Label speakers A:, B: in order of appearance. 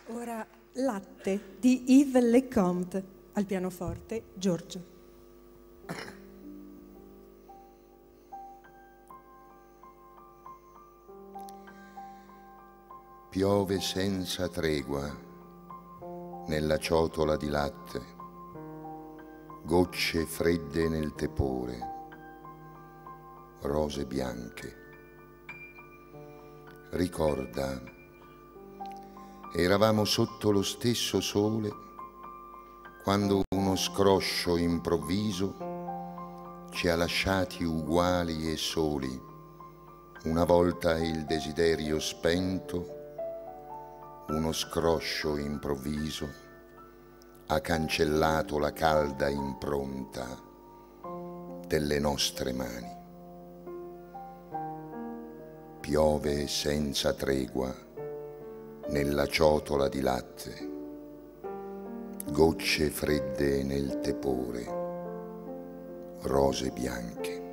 A: Ora Latte di Yves Lecompte, al pianoforte Giorgio.
B: Piove senza tregua nella ciotola di latte, gocce fredde nel tepore, rose bianche. Ricorda, eravamo sotto lo stesso sole quando uno scroscio improvviso ci ha lasciati uguali e soli. Una volta il desiderio spento, uno scroscio improvviso ha cancellato la calda impronta delle nostre mani. Piove senza tregua nella ciotola di latte, gocce fredde nel tepore, rose bianche.